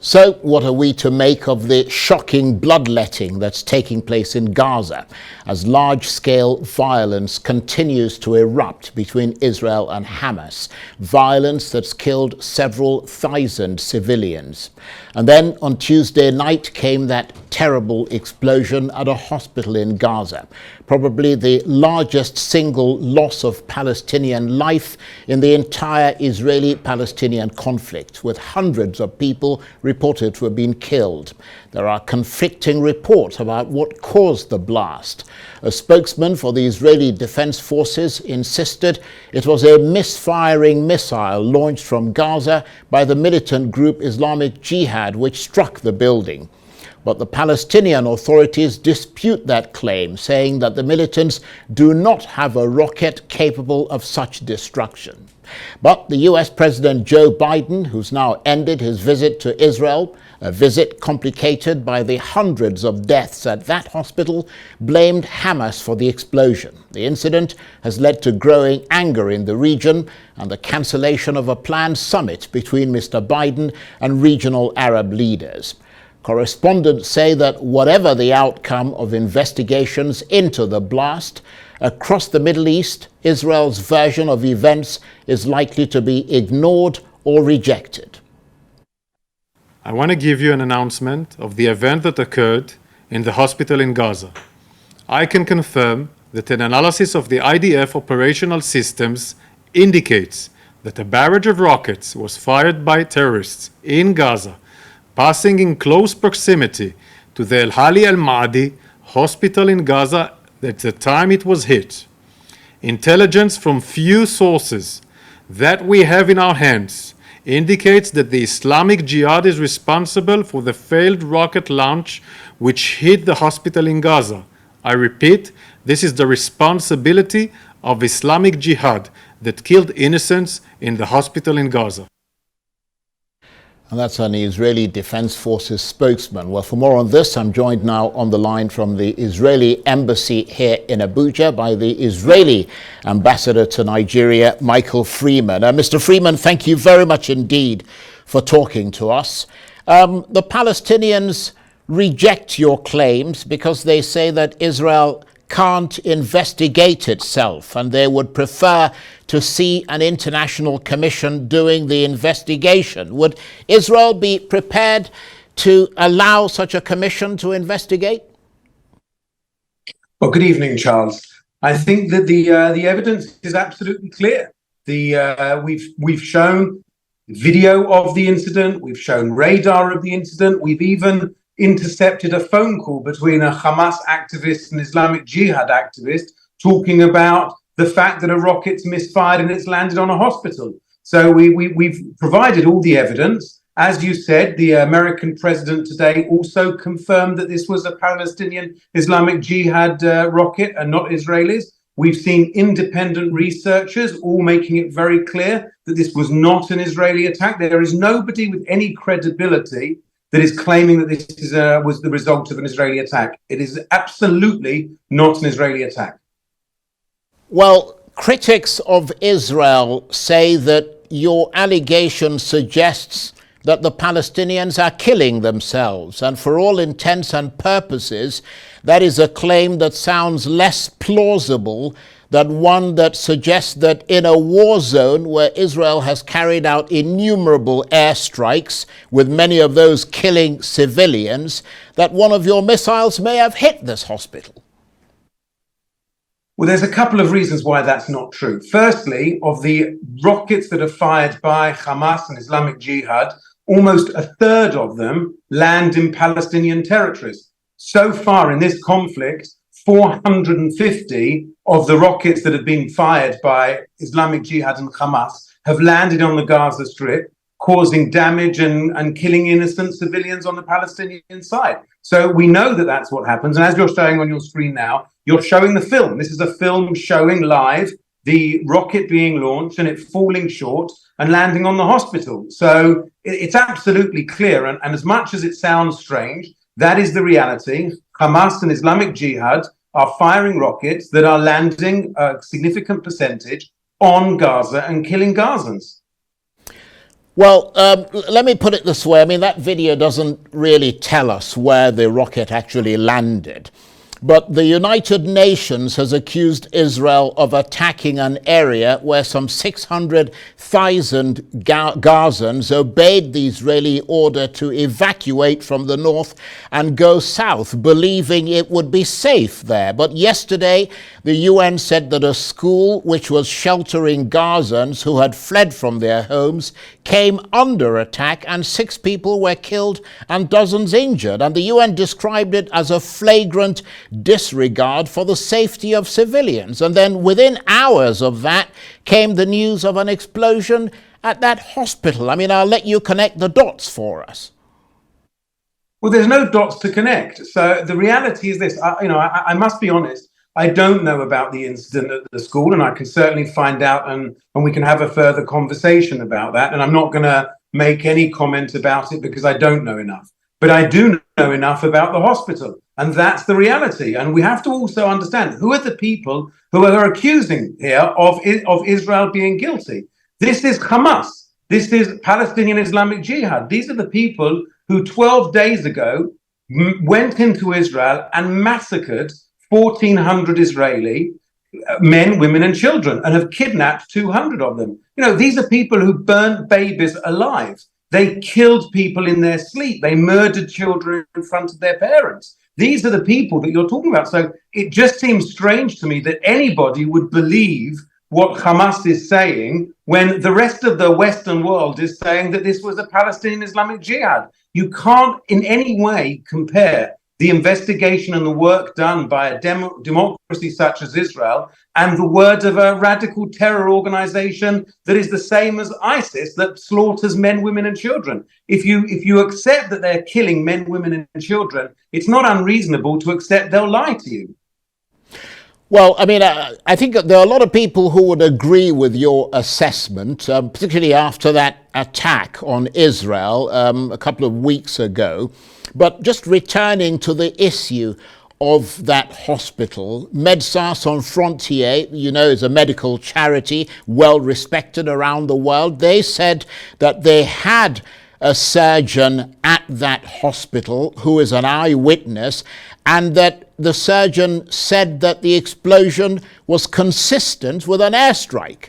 So what are we to make of the shocking bloodletting that's taking place in Gaza as large-scale violence continues to erupt between Israel and Hamas? Violence that's killed several thousand civilians. And then on Tuesday night came that terrible explosion at a hospital in Gaza, probably the largest single loss of Palestinian life in the entire Israeli-Palestinian conflict, with hundreds of people reported to have been killed. There are conflicting reports about what caused the blast. A spokesman for the Israeli Defense Forces insisted it was a misfiring missile launched from Gaza by the militant group Islamic Jihad, which struck the building. But the Palestinian authorities dispute that claim, saying that the militants do not have a rocket capable of such destruction. But the US President Joe Biden, who's now ended his visit to Israel, a visit complicated by the hundreds of deaths at that hospital, blamed Hamas for the explosion. The incident has led to growing anger in the region and the cancellation of a planned summit between Mr. Biden and regional Arab leaders. Correspondents say that whatever the outcome of investigations into the blast, across the Middle East, Israel's version of events is likely to be ignored or rejected. I want to give you an announcement of the event that occurred in the hospital in Gaza. I can confirm that an analysis of the IDF operational systems indicates that a barrage of rockets was fired by terrorists in Gaza, passing in close proximity to the Al-Hali Al-Ma'adi hospital in Gaza at the time it was hit. Intelligence from few sources that we have in our hands indicates that the Islamic Jihad is responsible for the failed rocket launch which hit the hospital in Gaza. I repeat, this is the responsibility of Islamic Jihad that killed innocents in the hospital in Gaza. And that's an Israeli Defense Forces spokesman. Well, for more on this, I'm joined now on the line from the Israeli embassy here in Abuja by the Israeli ambassador to Nigeria, Michael Freeman. Mr. Freeman, thank you very much indeed for talking to us. The Palestinians reject your claims because they say that Israel can't investigate itself, and they would prefer to see an international commission doing the investigation. Would Israel be prepared to allow such a commission to investigate? Well, good evening, Charles. I think that the evidence is absolutely clear. We've shown video of the incident, we've shown radar of the incident, we've even intercepted a phone call between a Hamas activist and Islamic Jihad activist talking about the fact that a rocket's misfired and it's landed on a hospital. So we've provided all the evidence. As you said, the American president today also confirmed that this was a Palestinian Islamic Jihad rocket and not Israelis. We've seen independent researchers all making it very clear that this was not an Israeli attack. There is nobody with any credibility that is claiming that this was the result of an Israeli attack. It is absolutely not an Israeli attack. Well, critics of Israel say that your allegation suggests that the Palestinians are killing themselves, and for all intents and purposes, that is a claim that sounds less plausible than one that suggests that in a war zone where Israel has carried out innumerable airstrikes, with many of those killing civilians, that one of your missiles may have hit this hospital. Well, there's a couple of reasons why that's not true. Firstly, of the rockets that are fired by Hamas and Islamic Jihad, almost a third of them land in Palestinian territories. So far in this conflict, 450 of the rockets that have been fired by Islamic Jihad and Hamas have landed on the Gaza Strip, causing damage and killing innocent civilians on the Palestinian side. So we know that that's what happens. And as you're showing on your screen now, you're showing the film. This is a film showing live the rocket being launched and it falling short and landing on the hospital. So it's absolutely clear. And as much as it sounds strange, that is the reality. Hamas and Islamic Jihad are firing rockets that are landing a significant percentage on Gaza and killing Gazans. Well, let me put it this way. I mean, that video doesn't really tell us where the rocket actually landed. But the United Nations has accused Israel of attacking an area where some 600,000 Gazans obeyed the Israeli order to evacuate from the north and go south, believing it would be safe there. But yesterday, the UN said that a school which was sheltering Gazans who had fled from their homes came under attack, and 6 people were killed and dozens injured. And the UN described it as a flagrant disregard for the safety of civilians. And then within hours of that came the news of an explosion at that hospital. I mean, I'll let you connect the dots for us. Well, there's no dots to connect. So the reality is this, I must be honest, I don't know about the incident at the school, and I can certainly find out and we can have a further conversation about that. And I'm not going to make any comment about it because I don't know enough. But I do know enough about the hospital, and that's the reality. And we have to also understand who are the people who are accusing here of Israel being guilty. This is Hamas. This is Palestinian Islamic Jihad. These are the people who 12 days ago went into Israel and massacred 1,400 Israeli men, women, and children, and have kidnapped 200 of them. These are people who burnt babies alive. They killed people in their sleep. They murdered children in front of their parents. These are the people that you're talking about. So it just seems strange to me that anybody would believe what Hamas is saying when the rest of the Western world is saying that this was a Palestinian Islamic Jihad. You can't in any way compare the investigation and the work done by a democracy such as Israel and the word of a radical terror organization that is the same as ISIS, that slaughters men, women, and children. If you accept that they're killing men, women, and children, it's not unreasonable to accept they'll lie to you. Well, I mean, I think there are a lot of people who would agree with your assessment, particularly after that attack on Israel a couple of weeks ago. But just returning to the issue of that hospital, Médecins Sans Frontières, is a medical charity well respected around the world. They said that they had a surgeon at that hospital who is an eyewitness, and that the surgeon said that the explosion was consistent with an airstrike.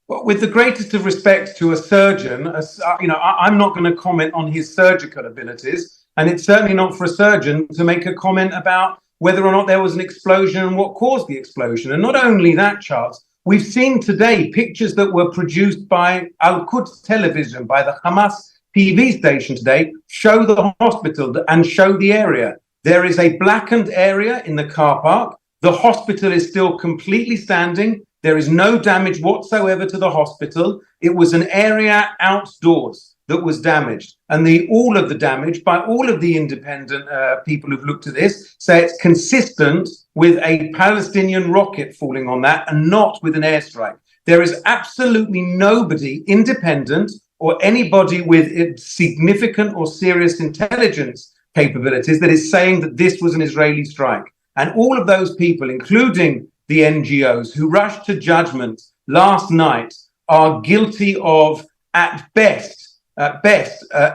Well, with the greatest of respect to a surgeon, I'm not going to comment on his surgical abilities, and it's certainly not for a surgeon to make a comment about whether or not there was an explosion and what caused the explosion. And not only that, Charles, we've seen today pictures that were produced by Al-Quds television, by the Hamas TV station today, show the hospital and show the area. There is a blackened area in the car park. The hospital is still completely standing. There is no damage whatsoever to the hospital. It was an area outdoors that was damaged. And all of the damage, by all of the independent people who've looked at this, say it's consistent with a Palestinian rocket falling on that and not with an airstrike. There is absolutely nobody independent or anybody with significant or serious intelligence capabilities that is saying that this was an Israeli strike. And all of those people, including the NGOs who rushed to judgment last night, are guilty of, at best,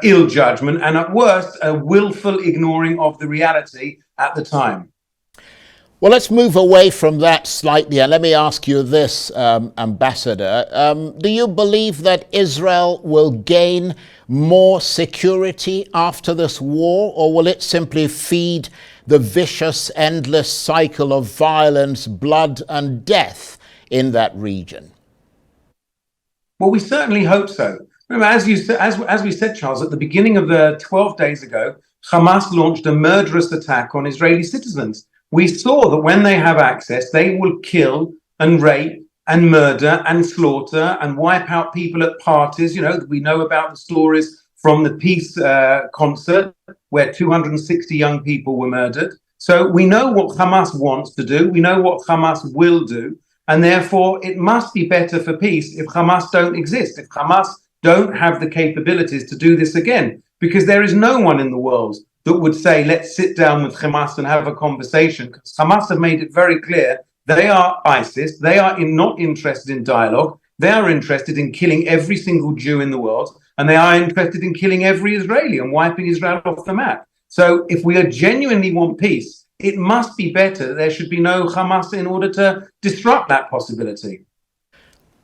ill judgment, and at worst, a willful ignoring of the reality at the time. Well, let's move away from that slightly, and let me ask you this, Ambassador. Do you believe that Israel will gain more security after this war, or will it simply feed the vicious, endless cycle of violence, blood, and death in that region? Well, we certainly hope so. Remember, as we said, Charles, at the beginning of the 12 days ago, Hamas launched a murderous attack on Israeli citizens. We saw that when they have access, they will kill and rape and murder and slaughter and wipe out people at parties. We know about the stories from the peace concert where 260 young people were murdered. So we know what Hamas wants to do. We know what Hamas will do. And therefore, it must be better for peace if Hamas don't exist, if Hamas don't have the capabilities to do this again, because there is no one in the world that would say, let's sit down with Hamas and have a conversation, because Hamas have made it very clear they are ISIS. They are not interested in dialogue. They are interested in killing every single Jew in the world, and they are interested in killing every Israeli and wiping Israel off the map. So if we genuinely want peace, it must be better that there should be no Hamas in order to disrupt that possibility.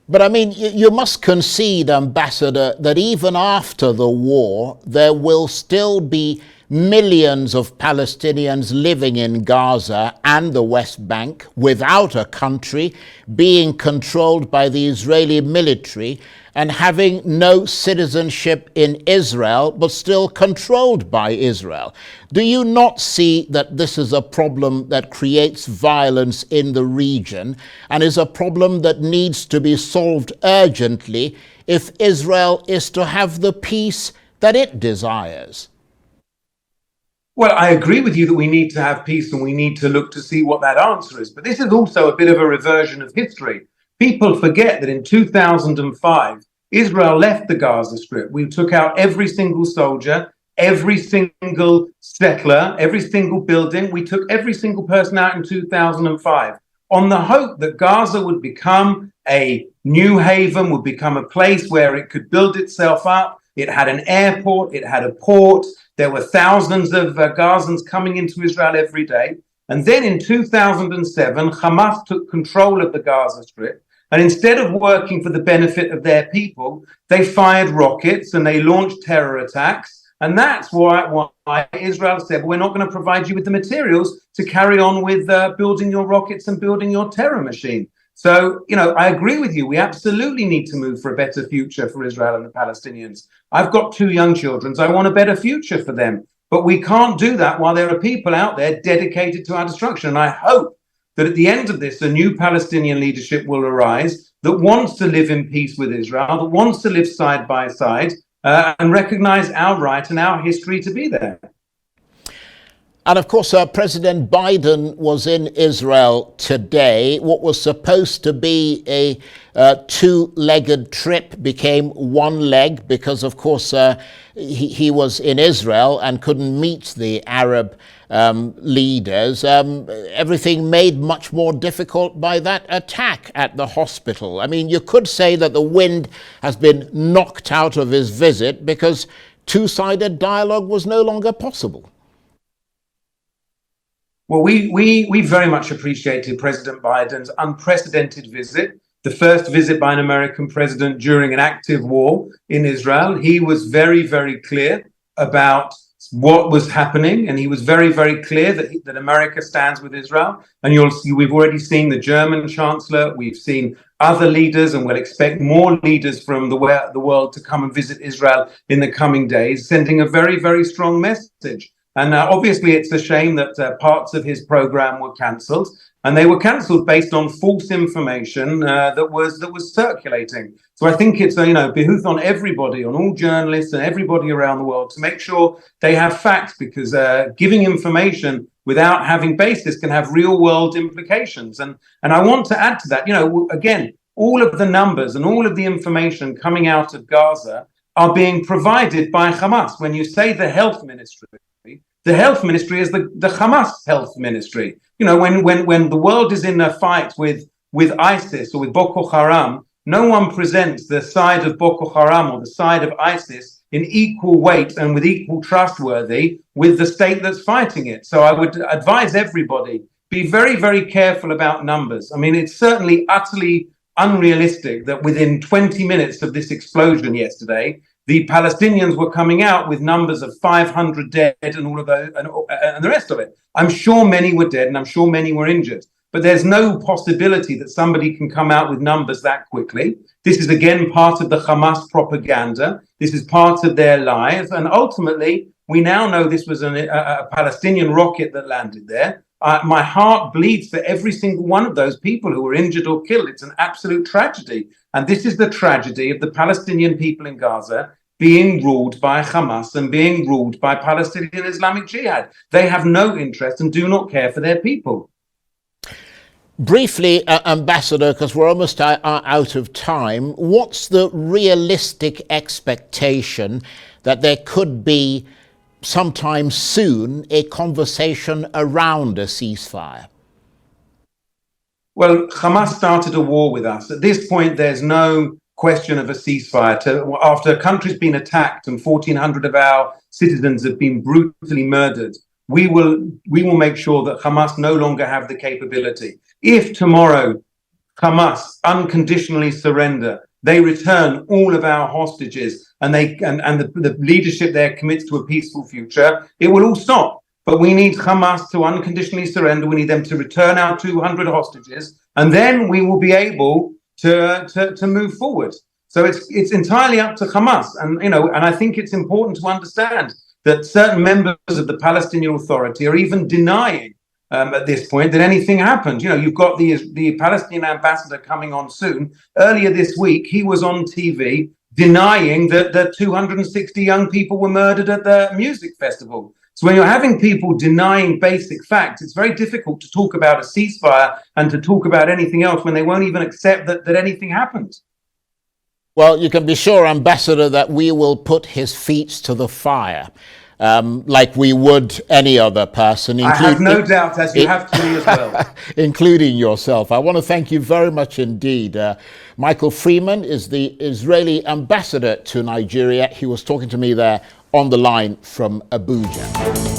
But I mean, you must concede, Ambassador, that even after the war, there will still be millions of Palestinians living in Gaza and the West Bank without a country, being controlled by the Israeli military and having no citizenship in Israel, but still controlled by Israel. Do you not see that this is a problem that creates violence in the region and is a problem that needs to be solved urgently if Israel is to have the peace that it desires? Well, I agree with you that we need to have peace and we need to look to see what that answer is. But this is also a bit of a reversion of history. People forget that in 2005, Israel left the Gaza Strip. We took out every single soldier, every single settler, every single building. We took every single person out in 2005 on the hope that Gaza would become a new haven, would become a place where it could build itself up. It had an airport, it had a port. There were thousands of Gazans coming into Israel every day. And then in 2007, Hamas took control of the Gaza Strip. And instead of working for the benefit of their people, they fired rockets and they launched terror attacks. And that's why Israel said, we're not going to provide you with the materials to carry on with building your rockets and building your terror machine. So, I agree with you. We absolutely need to move for a better future for Israel and the Palestinians. I've got 2 young children, so I want a better future for them. But we can't do that while there are people out there dedicated to our destruction. And I hope that at the end of this, a new Palestinian leadership will arise that wants to live in peace with Israel, that wants to live side by side and recognize our right and our history to be there. And of course, President Biden was in Israel today. What was supposed to be a 2-legged trip became 1 leg because, of course, he was in Israel and couldn't meet the Arab leaders. Everything made much more difficult by that attack at the hospital. I mean, you could say that the wind has been knocked out of his visit because two-sided dialogue was no longer possible. Well, we very much appreciated President Biden's unprecedented visit, the first visit by an American president during an active war in Israel. He was very, very clear about what was happening, and he was very, very clear that America stands with Israel. And you'll see, we've already seen the German chancellor, we've seen other leaders, and we'll expect more leaders from the world to come and visit Israel in the coming days, sending a very, very strong message. And obviously, it's a shame that parts of his program were cancelled, and they were cancelled based on false information that was circulating. So I think it's behooves on everybody, on all journalists and everybody around the world, to make sure they have facts, because giving information without having basis can have real world implications. And I want to add to that, again, all of the numbers and all of the information coming out of Gaza are being provided by Hamas. When you say the health ministry is the Hamas health ministry. When the world is in a fight with ISIS or with Boko Haram, no one presents the side of Boko Haram or the side of ISIS in equal weight and with equal trustworthy with the state that's fighting it. So I would advise everybody, be very, very careful about numbers. I mean, it's certainly utterly unrealistic that within 20 minutes of this explosion yesterday, the Palestinians were coming out with numbers of 500 dead and all of those and the rest of it. I'm sure many were dead and I'm sure many were injured. But there's no possibility that somebody can come out with numbers that quickly. This is, again, part of the Hamas propaganda. This is part of their lies. And ultimately, we now know this was a Palestinian rocket that landed there. My heart bleeds for every single one of those people who were injured or killed. It's an absolute tragedy. And this is the tragedy of the Palestinian people in Gaza being ruled by Hamas and being ruled by Palestinian Islamic Jihad. They have no interest and do not care for their people. Briefly, Ambassador, because we're almost out of time, what's the realistic expectation that there could be sometime soon a conversation around a ceasefire? Well, Hamas started a war with us. At this point, there's no question of a ceasefire. After a country's been attacked and 1,400 of our citizens have been brutally murdered, we will make sure that Hamas no longer have the capability. If tomorrow Hamas unconditionally surrender, they return all of our hostages, and the leadership there commits to a peaceful future, it will all stop. But we need Hamas to unconditionally surrender. We need them to return our 200 hostages, and then we will be able to move forward. So it's entirely up to Hamas, and I think it's important to understand that certain members of the Palestinian Authority are even denying at this point that anything happened. You've got the Palestinian ambassador coming on soon. Earlier this week, he was on TV denying that 260 young people were murdered at the music festival. So when you're having people denying basic facts, it's very difficult to talk about a ceasefire and to talk about anything else when they won't even accept that anything happened. Well, you can be sure, Ambassador, that we will put his feet to the fire, like we would any other person. I have no doubt, as you have to me as well. Including yourself. I want to thank you very much indeed. Michael Freeman is the Israeli ambassador to Nigeria. He was talking to me there on the line from Abuja.